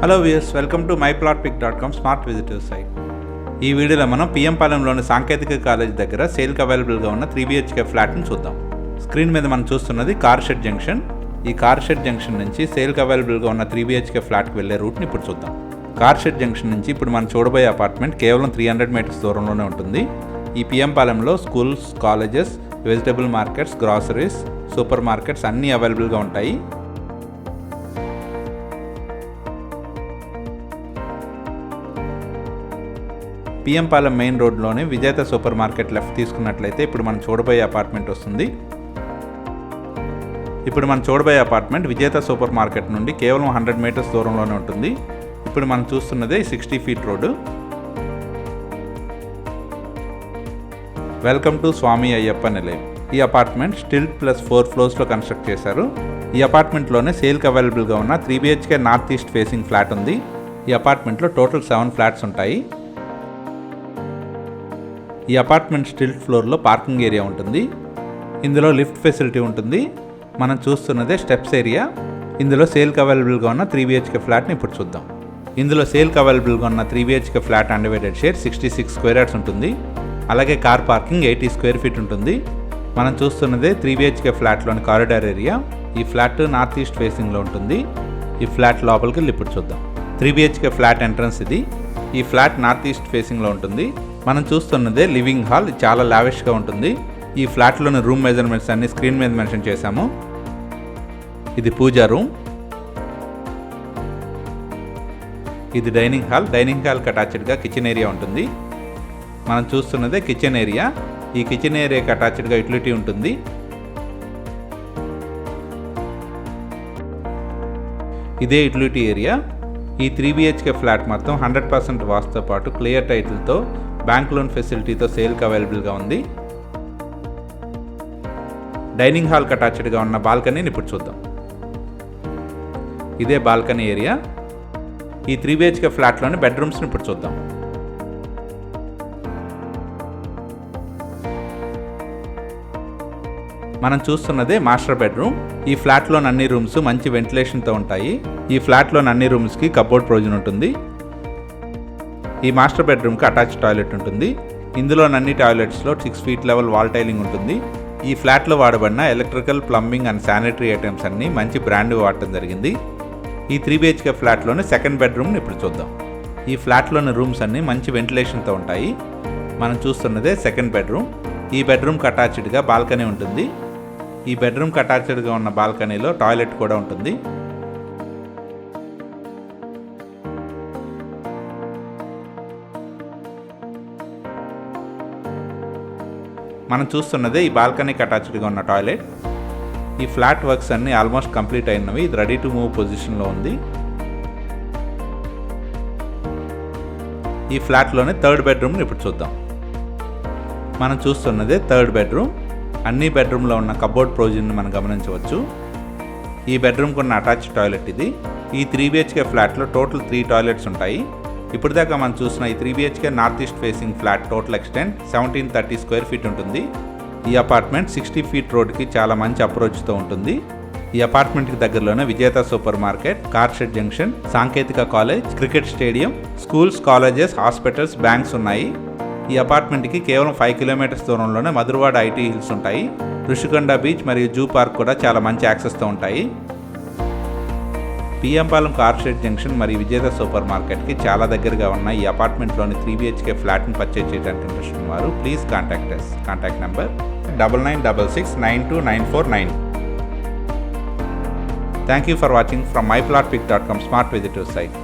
Hello viewers, welcome to myplotpic.com smart visitor site. ఈ వీడియోలో మనం పిఎం పాలెంలోని సాంకేతిక కాలేజ్ దగ్గర సేల్కి అవైలబుల్గా ఉన్న 3BHK ఫ్లాట్ని చూద్దాం. స్క్రీన్ మీద మనం చూస్తున్నది కార్ షెడ్ జంక్షన్. ఈ కార్ షెడ్ జంక్షన్ నుంచి సేల్కి అవైలబుల్గా ఉన్న 3BHK ఫ్లాట్కి వెళ్ళే రూట్ని ఇప్పుడు చూద్దాం. కార్ షెడ్ జంక్షన్ నుంచి ఇప్పుడు మనం చూడబోయే అపార్ట్మెంట్ కేవలం 300 మీటర్స్ దూరంలోనే ఉంటుంది. ఈ పిఎం పాలెంలో schools, colleges, vegetable markets, groceries, super markets అన్నీ అవైలబుల్గా ఉంటాయి. పిఎం పాలెం మెయిన్ రోడ్లోని విజేత సూపర్ మార్కెట్ లెఫ్ట్ తీసుకున్నట్లయితే ఇప్పుడు మనం చూడబోయే అపార్ట్మెంట్ వస్తుంది. ఇప్పుడు మనం చూడబోయే అపార్ట్మెంట్ విజేత సూపర్ మార్కెట్ నుండి కేవలం 100 మీటర్స్ దూరంలోనే ఉంటుంది. ఇప్పుడు మనం చూస్తున్నదే 60 ఫీట్ రోడ్డు. వెల్కమ్ టు స్వామి అయ్యప్ప నిలయం. ఈ అపార్ట్మెంట్ స్టిల్ ప్లస్ 4 ఫ్లోర్స్లో కన్స్ట్రక్ట్ చేశారు. ఈ అపార్ట్మెంట్లోనే సేల్కి అవైలబుల్గా ఉన్న 3BHK north east facing flat ఉంది. ఈ అపార్ట్మెంట్లో టోటల్ 7 ఫ్లాట్స్ ఉంటాయి. ఈ అపార్ట్మెంట్ స్టిల్ట్ ఫ్లోర్లో పార్కింగ్ ఏరియా ఉంటుంది. ఇందులో లిఫ్ట్ ఫెసిలిటీ ఉంటుంది. మనం చూస్తున్నదే స్టెప్స్ ఏరియా. ఇందులో సేల్కి అవైలబుల్గా ఉన్న 3BHK ఫ్లాట్ని ఇప్పుడు చూద్దాం. ఇందులో సేల్కి అవైలబుల్గా ఉన్న 3BHK flat undivided share 66 square yards ఉంటుంది. అలాగే కార్ పార్కింగ్ 80 స్క్వేర్ ఫీట్ ఉంటుంది. మనం చూస్తున్నదే 3BHK ఫ్లాట్లోని కారిడార్ ఏరియా. ఈ ఫ్లాట్ నార్త్ ఈస్ట్ ఫేసింగ్లో ఉంటుంది. ఈ ఫ్లాట్ లోపలికి వెళ్ళి ఇప్పుడు చూద్దాం. 3BHK ఫ్లాట్ ఎంట్రన్స్ ఇది. ఈ ఫ్లాట్ నార్త్ ఈస్ట్ ఫేసింగ్లో ఉంటుంది. మనం చూస్తున్నదే లివింగ్ హాల్. చాలా లావిష్గా ఉంటుంది. ఈ ఫ్లాట్లోని రూమ్ మెజర్మెంట్స్ అన్ని స్క్రీన్ మీద మెన్షన్ చేశాము. ఇది పూజా రూమ్. ఇది డైనింగ్ హాల్. డైనింగ్ హాల్కి అటాచ్డ్గా కిచెన్ ఏరియా ఉంటుంది. మనం చూస్తున్నదే కిచెన్ ఏరియా. ఈ కిచెన్ ఏరియాకి అటాచ్డ్గా యూటిలిటీ ఉంటుంది. ఇదే యూటిలిటీ ఏరియా. ఈ 3BHK ఫ్లాట్ మొత్తం 100% వాస్తుతో పాటు క్లియర్ టైటిల్తో బ్యాంక్ లోన్ ఫెసిలిటీతో సేల్కి అవైలబుల్గా ఉంది. డైనింగ్ హాల్కి అటాచ్డ్గా ఉన్న బాల్కనీని ఇప్పుడు చూద్దాం. ఇదే బాల్కనీ ఏరియా. ఈ 3BHK ఫ్లాట్లోని బెడ్రూమ్స్ని ఇప్పుడు చూద్దాం. మనం చూస్తున్నదే మాస్టర్ బెడ్రూమ్. ఈ ఫ్లాట్లోని అన్ని రూమ్స్ మంచి వెంటిలేషన్తో ఉంటాయి. ఈ ఫ్లాట్లోని అన్ని రూమ్స్కి కబోర్డ్ ప్రొవిజన్ ఉంటుంది. ఈ మాస్టర్ బెడ్రూమ్కి అటాచ్ టాయిలెట్ ఉంటుంది. ఇందులోని అన్ని టాయిలెట్స్లో 6 ఫీట్ లెవెల్ వాల్ టైలింగ్ ఉంటుంది. ఈ ఫ్లాట్లో వాడబడిన electrical, plumbing and sanitary items అన్నీ మంచి బ్రాండ్ వాడటం జరిగింది. ఈ 3BHK ఫ్లాట్లోని సెకండ్ బెడ్రూమ్ని ఇప్పుడు చూద్దాం. ఈ ఫ్లాట్లోని రూమ్స్ అన్నీ మంచి వెంటిలేషన్తో ఉంటాయి. మనం చూస్తున్నదే సెకండ్ బెడ్రూమ్. ఈ బెడ్రూమ్కి అటాచ్డ్గా బాల్కనీ ఉంటుంది. ఈ బెడ్రూమ్కి అటాచ్డ్గా ఉన్న బాల్కనీలో టాయిలెట్ కూడా ఉంటుంది. మనం చూస్తున్నదే ఈ బాల్కనీకి అటాచ్డ్గా ఉన్న టాయిలెట్. ఈ ఫ్లాట్ వర్క్స్ అన్నీ ఆల్మోస్ట్ కంప్లీట్ అయినవి. ఇది రెడీ టు మూవ్ పొజిషన్లో ఉంది. ఈ ఫ్లాట్లోనే థర్డ్ బెడ్రూమ్ని ఇప్పుడు చూద్దాం. మనం చూస్తున్నదే థర్డ్ బెడ్రూమ్. అన్ని బెడ్రూమ్లో ఉన్న కబోర్డ్ ప్రొవిజన్ని మనం గమనించవచ్చు. ఈ బెడ్రూమ్కి ఉన్న అటాచ్ టాయిలెట్ ఇది. ఈ 3BHK ఫ్లాట్లో టోటల్ 3 టాయిలెట్స్ ఉంటాయి. ఇప్పుడు దాకా మనం చూసిన ఈ 3BHK north east facing flat total extent 1730 square feet ఉంటుంది. ఈ అపార్ట్మెంట్ 60 ఫీట్ రోడ్కి చాలా మంచి అప్రోచ్తో ఉంటుంది. ఈ అపార్ట్మెంట్కి దగ్గరలోనే Vijetha super market, car shed junction, Sanketika college, cricket stadium, schools, colleges, hospitals, banks ఉన్నాయి. ఈ అపార్ట్మెంట్కి కేవలం 5 కిలోమీటర్స్ దూరంలోనే మధురవాడ ఐటీ హిల్స్ ఉంటాయి. ఋషికొండ బీచ్ మరియు జూ పార్క్ కూడా చాలా మంచి యాక్సెస్తో ఉంటాయి. PM Palem car shed junction మరియు విజేత సూపర్ మార్కెట్కి చాలా దగ్గరగా ఉన్న ఈ అపార్ట్మెంట్లోని 3BHK ఫ్లాట్ని పర్చేజ్ చేయడానికి ఇంట్రెస్ట్ ఉన్నవారు please contact us. Contact number 9966929499. Thank you for watching from myplotpic.com smart visitor site.